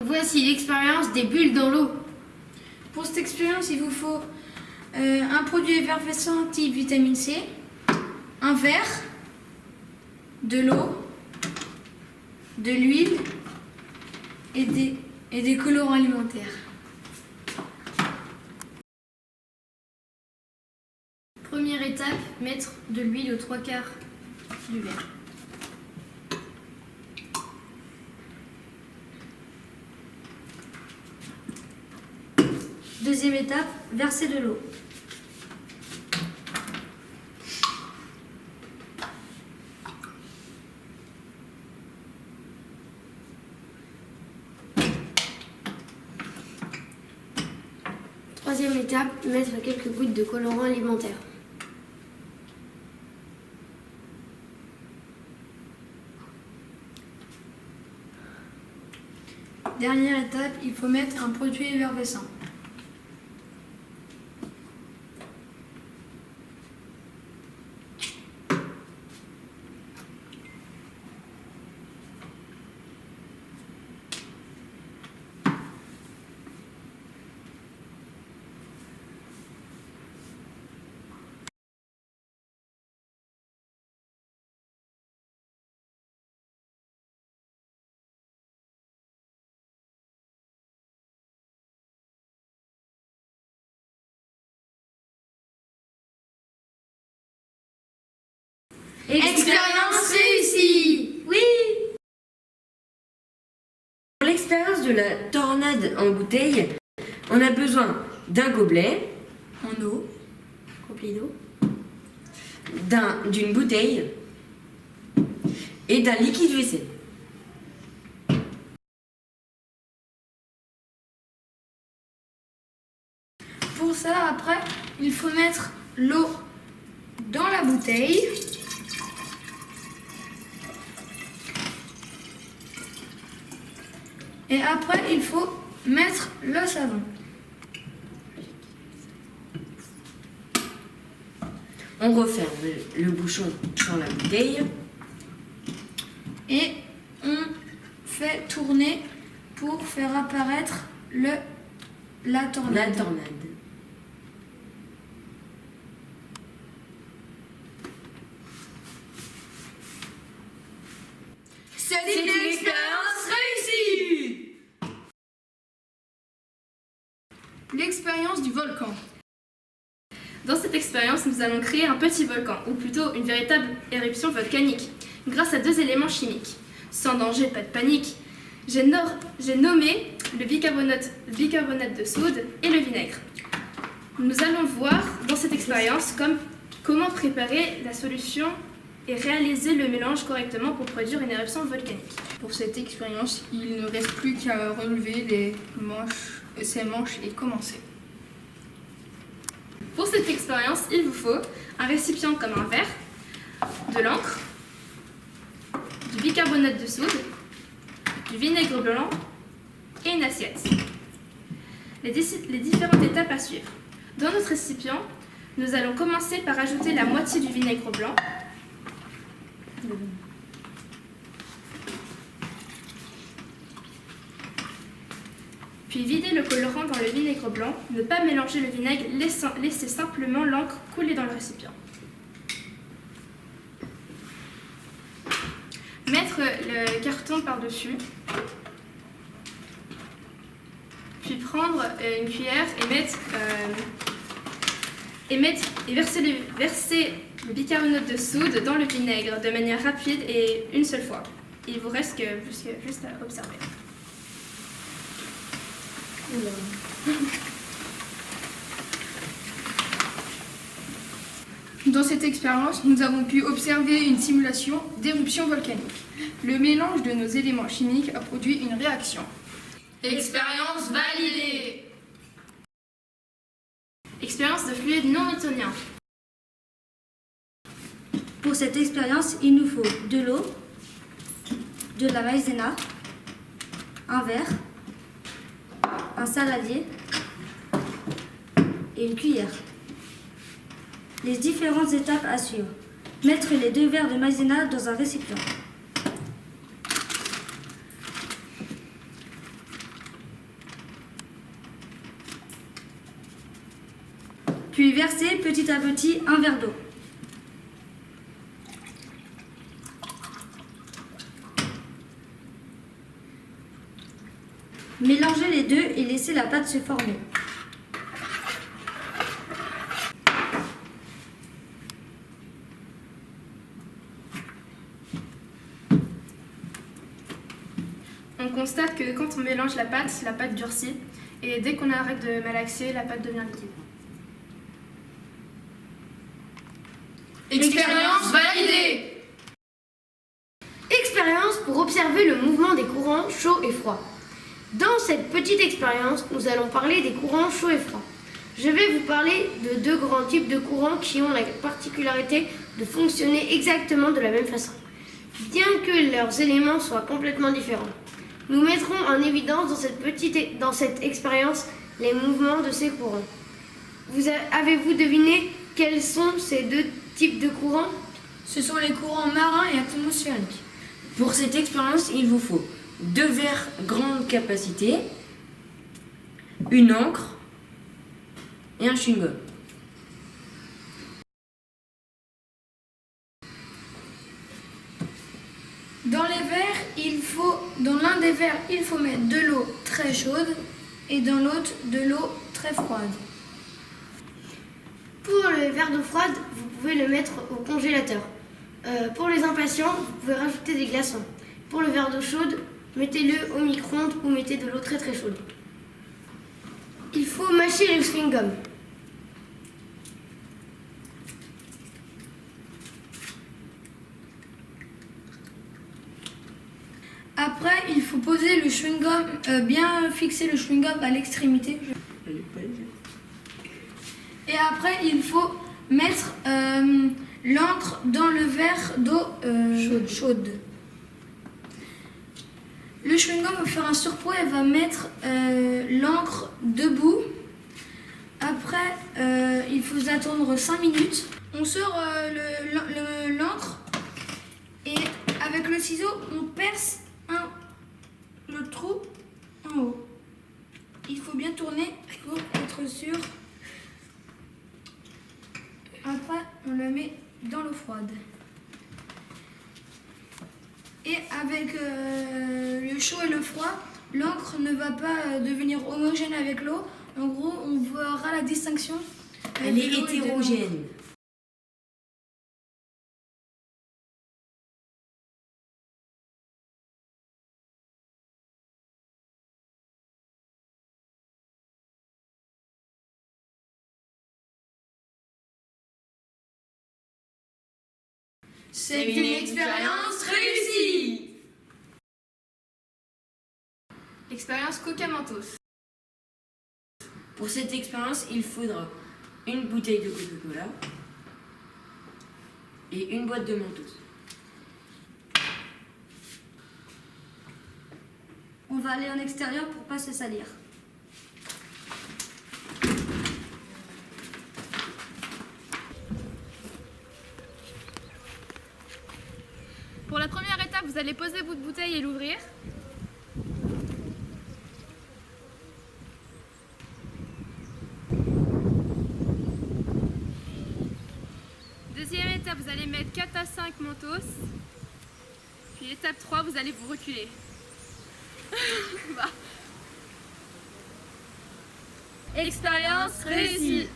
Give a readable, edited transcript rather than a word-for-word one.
Voici l'expérience des bulles dans l'eau. Pour cette expérience, il vous faut un produit effervescent type vitamine C, un verre, de l'eau, de l'huile et des colorants alimentaires. Première étape, mettre de l'huile aux 3/4 du verre. Deuxième étape, verser de l'eau. Troisième étape, mettre quelques gouttes de colorant alimentaire. Dernière étape, il faut mettre un produit effervescent. Expérience réussie! Oui! Pour l'expérience de la tornade en bouteille, on a besoin d'un gobelet, En eau, rempli d'eau, d'une bouteille et d'un liquide vaisselle. pour ça, après, il faut mettre l'eau dans la bouteille. Et après, il faut mettre le savon. On referme le bouchon sur la bouteille. Et on fait tourner pour faire apparaître la tornade. La tornade. C'est une expérience réussie! L'expérience du volcan. Dans cette expérience, nous allons créer un petit volcan, ou plutôt une véritable éruption volcanique, grâce à 2 éléments chimiques. Sans danger, pas de panique. J'ai nommé le bicarbonate de soude et le vinaigre. Nous allons voir dans cette expérience comment préparer la solution et réaliser le mélange correctement pour produire une éruption volcanique. Pour cette expérience, il ne reste plus qu'à relever ses manches et commencer. Pour cette expérience, il vous faut un récipient comme un verre, de l'encre, du bicarbonate de soude, du vinaigre blanc et une assiette. Les différentes étapes à suivre. Dans notre récipient, nous allons commencer par ajouter la moitié du vinaigre blanc, puis vider le colorant dans le vinaigre blanc, ne pas mélanger le vinaigre, laisser simplement l'encre couler dans le récipient. Mettre le carton par-dessus, puis prendre une cuillère et verser le bicarbonate de soude dans le vinaigre de manière rapide et une seule fois. Il vous reste juste à observer. Dans cette expérience, nous avons pu observer une simulation d'éruption volcanique. Le mélange de nos éléments chimiques a produit une réaction. Expérience validée! Expérience de fluide non newtonien. Pour cette expérience, il nous faut de l'eau, de la maïzena, un verre, un saladier et une cuillère. Les différentes étapes à suivre. Mettre les 2 verres de maïzena dans un récipient. puis versez petit à petit un verre d'eau. Mélangez les deux et laissez la pâte se former. On constate que quand on mélange la pâte durcit et dès qu'on arrête de malaxer, la pâte devient liquide. Expérience validée. Expérience pour observer le mouvement des courants chauds et froids. Dans cette petite expérience, nous allons parler des courants chauds et froids. Je vais vous parler de deux grands types de courants qui ont la particularité de fonctionner exactement de la même façon, bien que leurs éléments soient complètement différents. Nous mettrons en évidence dans cette expérience les mouvements de ces courants. Avez-vous deviné quels sont ces deux types de courants? Ce sont les courants marins et atmosphériques. Pour cette expérience, il vous faut 2 verres grande capacité, une encre et un chewing-gum. Dans l'un des verres, il faut mettre de l'eau très chaude et dans l'autre, de l'eau très froide. Pour le verre d'eau froide, vous pouvez le mettre au congélateur. Pour les impatients, vous pouvez rajouter des glaçons. Pour le verre d'eau chaude, mettez-le au micro-ondes ou mettez de l'eau très très chaude. Il faut mâcher le chewing-gum. Après, il faut poser le chewing-gum, bien fixer le chewing-gum à l'extrémité. Et après, il faut mettre l'encre dans le verre d'eau chaude. Le chewing-gum va faire un surpoids et va mettre l'encre debout. Après, il faut attendre 5 minutes. On sort l'encre et avec le ciseau, on perce le trou en haut. Il faut bien tourner pour être sûr. Après, on le met dans l'eau froide. Et avec le chaud et le froid, l'encre ne va pas devenir homogène avec l'eau. En gros, on verra la distinction. Elle est hétérogène. C'est une expérience réussie. Expérience Coca Mentos. Pour cette expérience, il faudra une bouteille de Coca-Cola et une boîte de Mentos. On va aller en extérieur pour pas se salir. Pour la première étape, vous allez poser votre bouteille et l'ouvrir. Deuxième étape, vous allez mettre 4 à 5 Mentos. Puis étape 3, vous allez vous reculer. Expérience réussie.